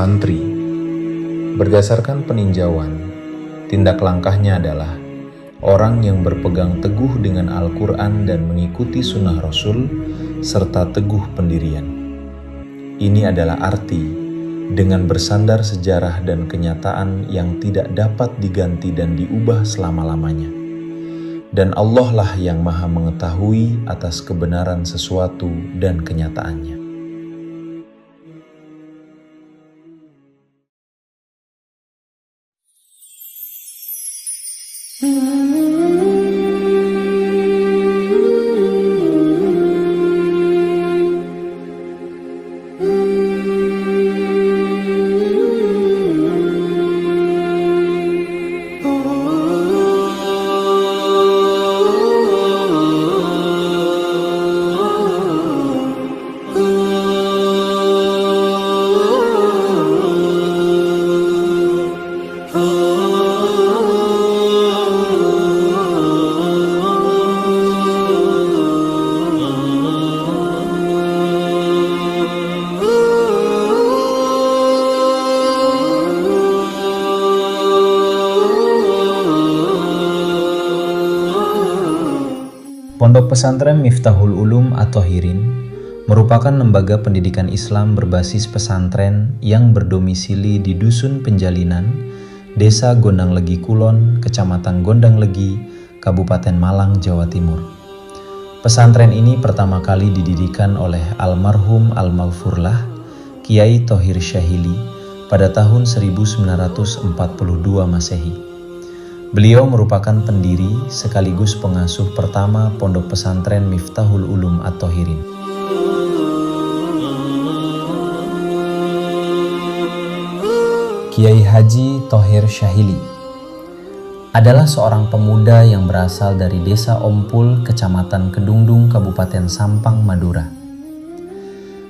santri. Berdasarkan peninjauan, tindak langkahnya adalah orang yang berpegang teguh dengan Al-Quran dan mengikuti sunnah Rasul, serta teguh pendirian. Ini adalah arti dengan bersandar sejarah dan kenyataan yang tidak dapat diganti dan diubah selama-lamanya. Dan Allah lah yang maha mengetahui atas kebenaran sesuatu dan kenyataannya. Pondok Pesantren Miftahul Ulum At-Thahirin merupakan lembaga pendidikan Islam berbasis pesantren yang berdomisili di Dusun Penjalinan, Desa Gondang Legi Kulon, Kecamatan Gondang Legi, Kabupaten Malang, Jawa Timur. Pesantren ini pertama kali didirikan oleh almarhum Al-Maghfurlah Kiai Thohir Syahili pada tahun 1942 Masehi. Beliau merupakan pendiri sekaligus pengasuh pertama Pondok Pesantren Miftahul Ulum At-Thahirin. Kiai Haji Thohir Syahili adalah seorang pemuda yang berasal dari Desa Ompul, Kecamatan Kedungdung, Kabupaten Sampang, Madura.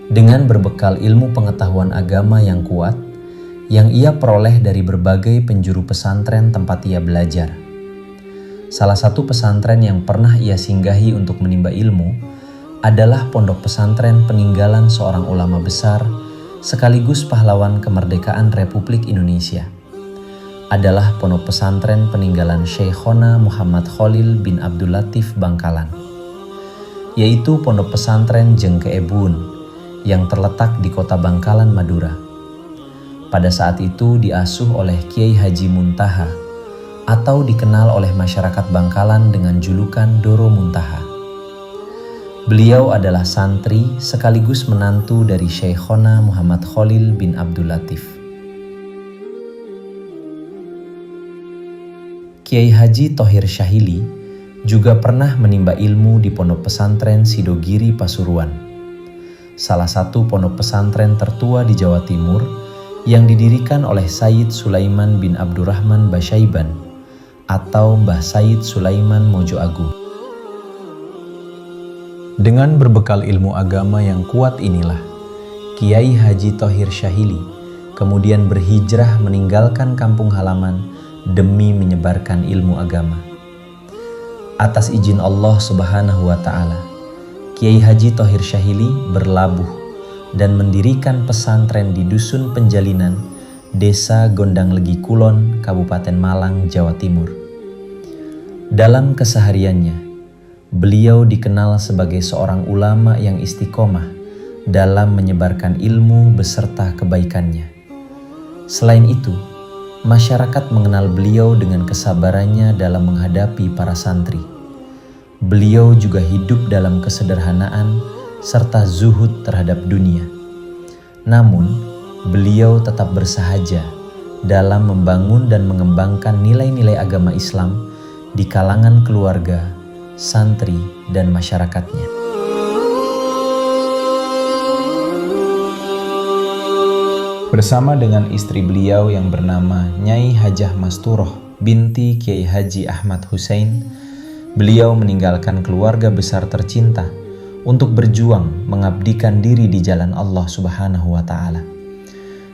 Dengan berbekal ilmu pengetahuan agama yang kuat, yang ia peroleh dari berbagai penjuru pesantren tempat ia belajar. Salah satu pesantren yang pernah ia singgahi untuk menimba ilmu adalah Pondok Pesantren peninggalan seorang ulama besar sekaligus pahlawan kemerdekaan Republik Indonesia. Adalah Pondok Pesantren peninggalan Syekhona Muhammad Khalil bin Abdul Latif Bangkalan, yaitu Pondok Pesantren Jengke Ebun yang terletak di Kota Bangkalan, Madura. Pada saat itu diasuh oleh Kiai Haji Muntaha atau dikenal oleh masyarakat Bangkalan dengan julukan Doro Muntaha. Beliau adalah santri sekaligus menantu dari Syekhona Muhammad Khalil bin Abdul Latif. Kiai Haji Thohir Syahili juga pernah menimba ilmu di Pondok Pesantren Sidogiri Pasuruan, salah satu pondok pesantren tertua di Jawa Timur yang didirikan oleh Sayyid Sulaiman bin Abdurrahman Basyaiban atau Mbah Sayyid Sulaiman Mojo Agung. Dengan berbekal ilmu agama yang kuat inilah, Kiai Haji Thohir Syahili kemudian berhijrah meninggalkan kampung halaman demi menyebarkan ilmu agama. Atas izin Allah Subhanahu wa Ta'ala, Kiai Haji Thohir Syahili berlabuh dan mendirikan pesantren di Dusun Penjalinan, Desa Gondang Legi Kulon, Kabupaten Malang, Jawa Timur. Dalam kesehariannya, beliau dikenal sebagai seorang ulama yang istiqomah dalam menyebarkan ilmu beserta kebaikannya. Selain itu, masyarakat mengenal beliau dengan kesabarannya dalam menghadapi para santri. Beliau juga hidup dalam kesederhanaan serta zuhud terhadap dunia. Namun, beliau tetap bersahaja dalam membangun dan mengembangkan nilai-nilai agama Islam di kalangan keluarga, santri, dan masyarakatnya. Bersama dengan istri beliau yang bernama Nyai Hajah Masturoh binti Kiai Haji Ahmad Hussein, beliau meninggalkan keluarga besar tercinta untuk berjuang mengabdikan diri di jalan Allah Subhanahu wa Ta'ala.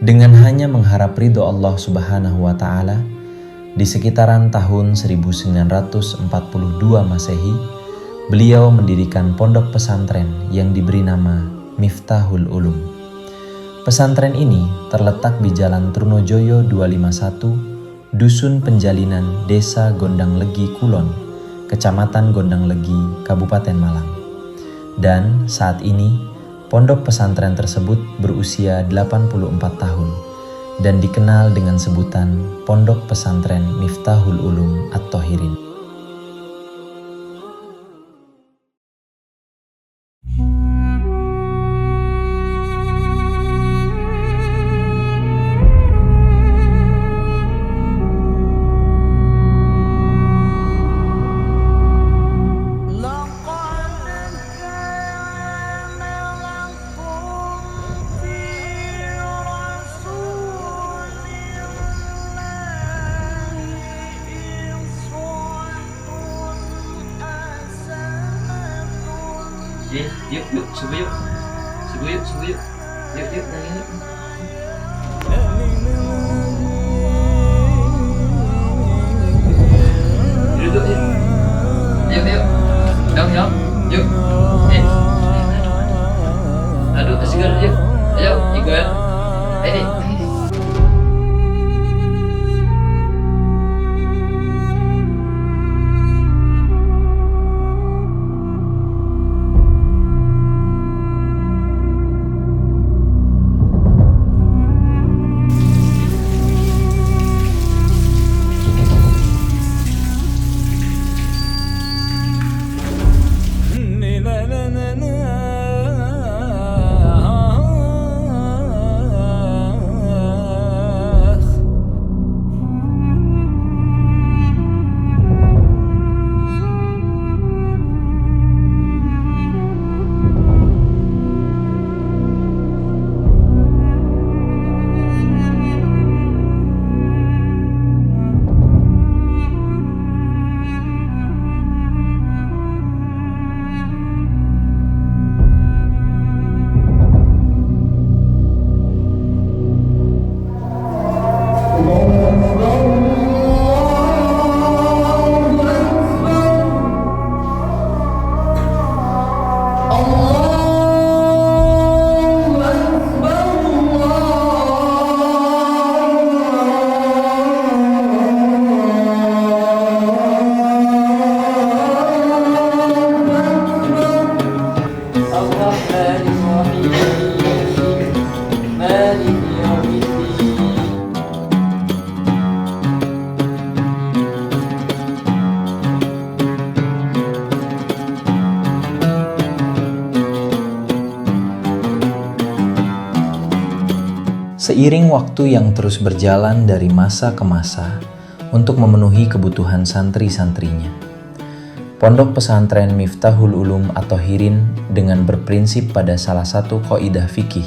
Dengan hanya mengharap ridho Allah Subhanahu wa Ta'ala, di sekitaran tahun 1942 Masehi, beliau mendirikan pondok pesantren yang diberi nama Miftahul Ulum. Pesantren ini terletak di Jalan Trunojoyo 251, Dusun Penjalinan, Desa Gondang Legi Kulon, Kecamatan Gondang Legi, Kabupaten Malang. Dan saat ini, pondok pesantren tersebut berusia 84 tahun dan dikenal dengan sebutan Pondok Pesantren Miftahul Ulum At-Thohirin. Yuk, subuh yuk. Yuk, nangis yuk. Duduk yuk. Yuk. Jom. Yuk. Aduh, segar yuk. Ayo, ikut. Ini. Seiring waktu yang terus berjalan dari masa ke masa untuk memenuhi kebutuhan santri-santrinya, Pondok Pesantren Miftahul Ulum At-Thohirin dengan berprinsip pada salah satu kaidah fikih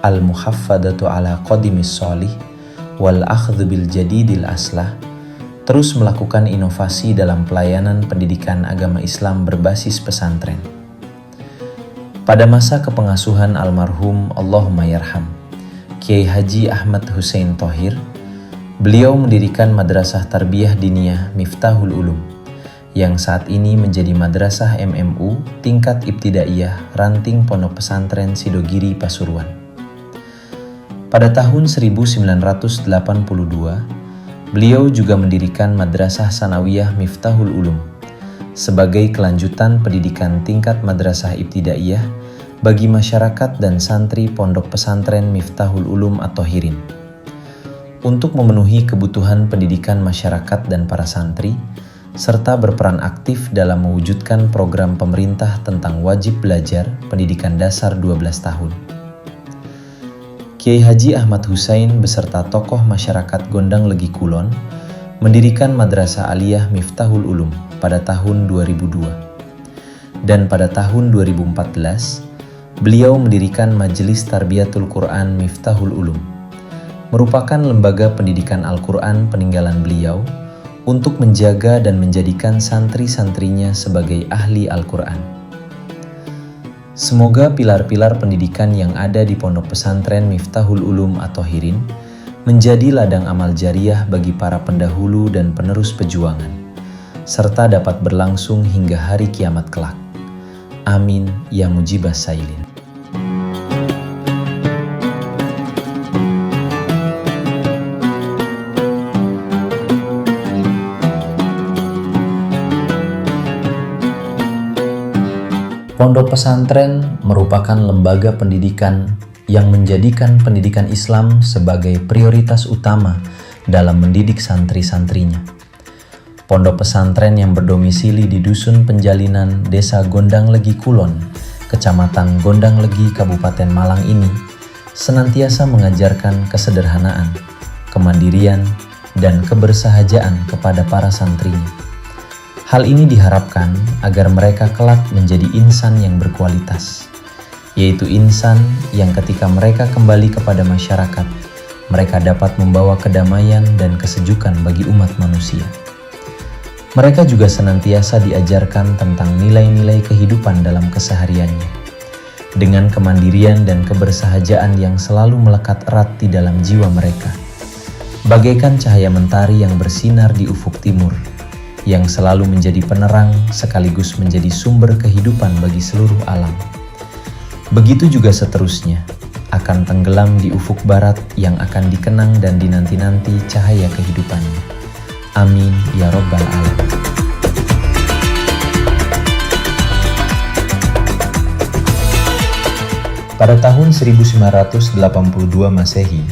al-muhaffadatu ala qadimis sholih wal akhdhu bil jadidil aslah, terus melakukan inovasi dalam pelayanan pendidikan agama Islam berbasis pesantren. Pada masa kepengasuhan almarhum Allahumma yarham Kiai Haji Ahmad Hussein Thohir, beliau mendirikan Madrasah Tarbiyah Diniyah Miftahul Ulum yang saat ini menjadi Madrasah MMU tingkat Ibtidaiyah Ranting Pondok Pesantren Sidogiri Pasuruan. Pada tahun 1982, beliau juga mendirikan Madrasah Sanawiyah Miftahul Ulum sebagai kelanjutan pendidikan tingkat Madrasah Ibtidaiyah bagi masyarakat dan santri Pondok Pesantren Miftahul Ulum At-Thohirin. Untuk memenuhi kebutuhan pendidikan masyarakat dan para santri, serta berperan aktif dalam mewujudkan program pemerintah tentang wajib belajar pendidikan dasar 12 tahun. Kiai Haji Ahmad Hussein beserta tokoh masyarakat Gondang Legi Kulon mendirikan Madrasah Aliyah Miftahul Ulum pada tahun 2002. Dan pada tahun 2014, beliau mendirikan Majelis Tarbiyatul Quran Miftahul Ulum, merupakan lembaga pendidikan Al-Quran peninggalan beliau untuk menjaga dan menjadikan santri-santrinya sebagai ahli Al-Quran. Semoga pilar-pilar pendidikan yang ada di Pondok Pesantren Miftahul Ulum At-Thohirin menjadi ladang amal jariah bagi para pendahulu dan penerus perjuangan, serta dapat berlangsung hingga hari kiamat kelak. Amin ya mujibas sailin. Pondok pesantren merupakan lembaga pendidikan yang menjadikan pendidikan Islam sebagai prioritas utama dalam mendidik santri-santrinya. Pondok pesantren yang berdomisili di Dusun Penjalinan, Desa Gondang Legi Kulon, Kecamatan Gondang Legi, Kabupaten Malang ini senantiasa mengajarkan kesederhanaan, kemandirian, dan kebersahajaan kepada para santrinya. Hal ini diharapkan agar mereka kelak menjadi insan yang berkualitas, yaitu insan yang ketika mereka kembali kepada masyarakat, mereka dapat membawa kedamaian dan kesejukan bagi umat manusia. Mereka juga senantiasa diajarkan tentang nilai-nilai kehidupan dalam kesehariannya, dengan kemandirian dan kebersahajaan yang selalu melekat erat di dalam jiwa mereka, bagaikan cahaya mentari yang bersinar di ufuk timur, yang selalu menjadi penerang sekaligus menjadi sumber kehidupan bagi seluruh alam. Begitu juga seterusnya, akan tenggelam di ufuk barat yang akan dikenang dan dinanti-nanti cahaya kehidupannya. Amin ya Rabbal Alamin. Pada tahun 1982 Masehi,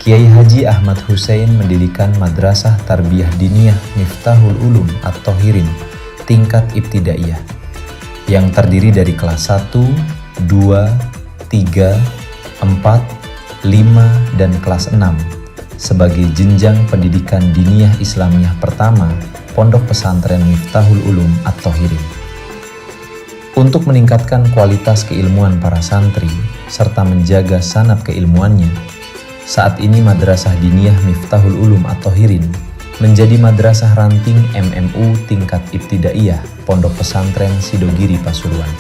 Kiai Haji Ahmad Hussein mendirikan Madrasah Tarbiyah Diniyah Miftahul Ulum At-Thohirin tingkat ibtidaiyah yang terdiri dari kelas 1, 2, 3, 4, 5, dan kelas 6 sebagai jenjang pendidikan diniyah Islamiyah pertama Pondok Pesantren Miftahul Ulum At-Thohirin. Untuk meningkatkan kualitas keilmuan para santri serta menjaga sanad keilmuannya, saat ini Madrasah Diniyah Miftahul Ulum At-Thohirin menjadi madrasah ranting MMU tingkat ibtidaiyah Pondok Pesantren Sidogiri Pasuruan.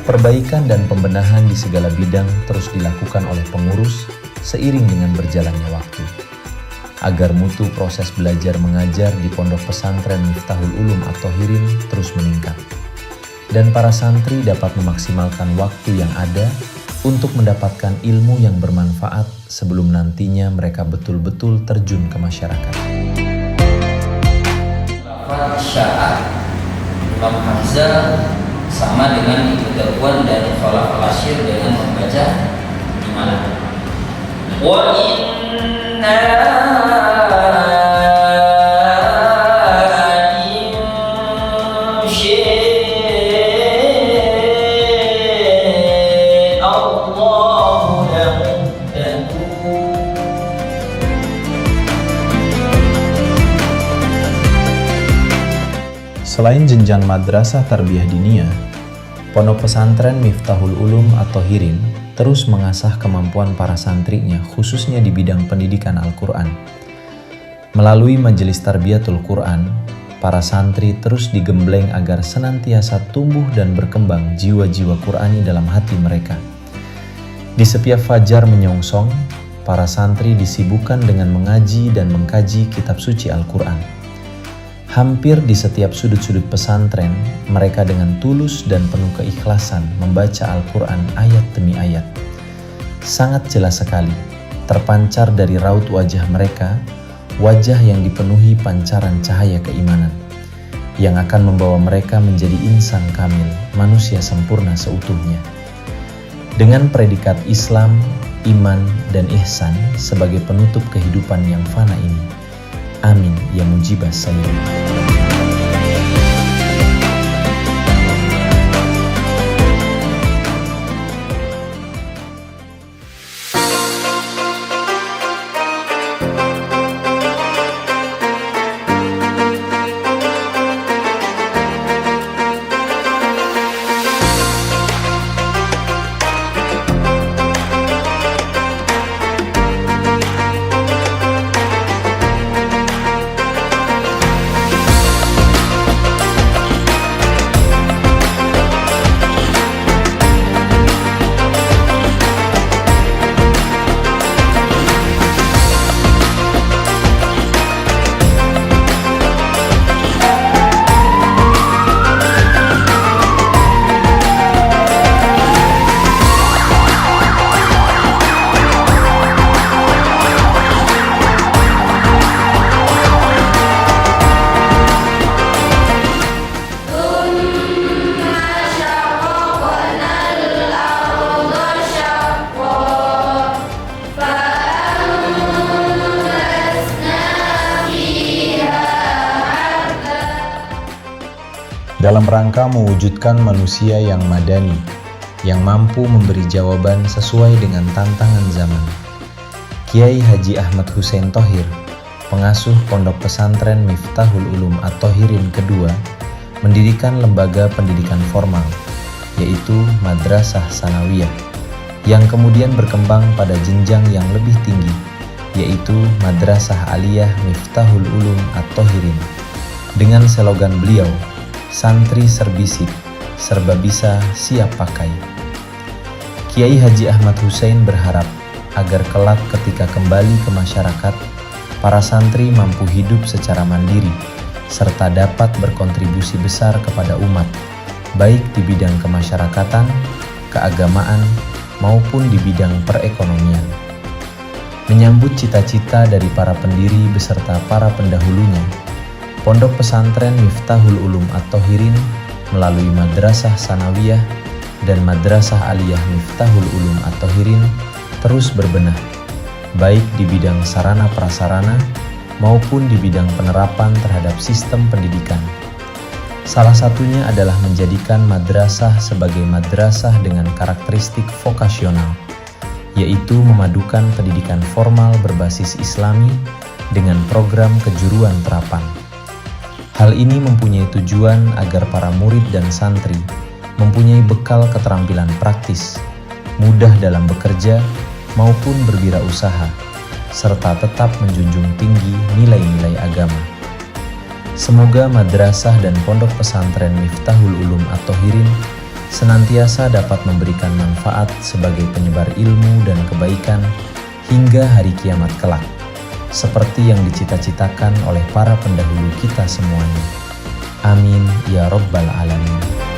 Perbaikan dan pembenahan di segala bidang terus dilakukan oleh pengurus seiring dengan berjalannya waktu, agar mutu proses belajar mengajar di Pondok Pesantren Miftahul Ulum At-Thohirin terus meningkat, dan para santri dapat memaksimalkan waktu yang ada untuk mendapatkan ilmu yang bermanfaat sebelum nantinya mereka betul-betul terjun ke masyarakat. Syarat Imam Hamzah sama dengan Ibnu Darwan dan Khalaf al-Ashir dengan membaca gimana? Wa inna Selain jenjang Madrasah Tarbiyah Diniyah, Pondok Pesantren Miftahul Ulum At-Thohirin terus mengasah kemampuan para santrinya khususnya di bidang pendidikan Al-Quran. Melalui Majelis Tarbiyatul Quran, para santri terus digembleng agar senantiasa tumbuh dan berkembang jiwa-jiwa Qurani dalam hati mereka. Di setiap fajar menyongsong, para santri disibukkan dengan mengaji dan mengkaji kitab suci Al-Quran. Hampir di setiap sudut-sudut pesantren, mereka dengan tulus dan penuh keikhlasan membaca Al-Quran ayat demi ayat. Sangat jelas sekali, terpancar dari raut wajah mereka, wajah yang dipenuhi pancaran cahaya keimanan, yang akan membawa mereka menjadi insan kamil, manusia sempurna seutuhnya. Dengan predikat Islam, iman, dan ihsan sebagai penutup kehidupan yang fana ini. Amin ya mujibas sayyidin. dalam rangka mewujudkan manusia yang madani, yang mampu memberi jawaban sesuai dengan tantangan zaman. Kiai Haji Ahmad Hussein Thohir, pengasuh Pondok Pesantren Miftahul Ulum At-Thohirin kedua, mendirikan lembaga pendidikan formal, yaitu Madrasah Sanawiyah, yang kemudian berkembang pada jenjang yang lebih tinggi, yaitu Madrasah Aliyah Miftahul Ulum At-Thohirin. Dengan slogan beliau, santri serbisik, serba bisa, siap pakai. Kiai Haji Ahmad Hussein berharap agar kelak ketika kembali ke masyarakat, para santri mampu hidup secara mandiri, serta dapat berkontribusi besar kepada umat, baik di bidang kemasyarakatan, keagamaan, maupun di bidang perekonomian. Menyambut cita-cita dari para pendiri beserta para pendahulunya, Pondok Pesantren Miftahul Ulum At-Thohirin melalui Madrasah Sanawiyah dan Madrasah Aliyah Miftahul Ulum At-Thohirin terus berbenah, baik di bidang sarana prasarana maupun di bidang penerapan terhadap sistem pendidikan. Salah satunya adalah menjadikan madrasah sebagai madrasah dengan karakteristik vokasional, yaitu memadukan pendidikan formal berbasis Islami dengan program kejuruan terapan. Hal ini mempunyai tujuan agar para murid dan santri mempunyai bekal keterampilan praktis, mudah dalam bekerja maupun berwirausaha, serta tetap menjunjung tinggi nilai-nilai agama. Semoga madrasah dan pondok pesantren Miftahul Ulum At-Thohirin senantiasa dapat memberikan manfaat sebagai penyebar ilmu dan kebaikan hingga hari kiamat kelak, seperti yang dicita-citakan oleh para pendahulu kita semuanya. Amin ya Rabbal Alamin.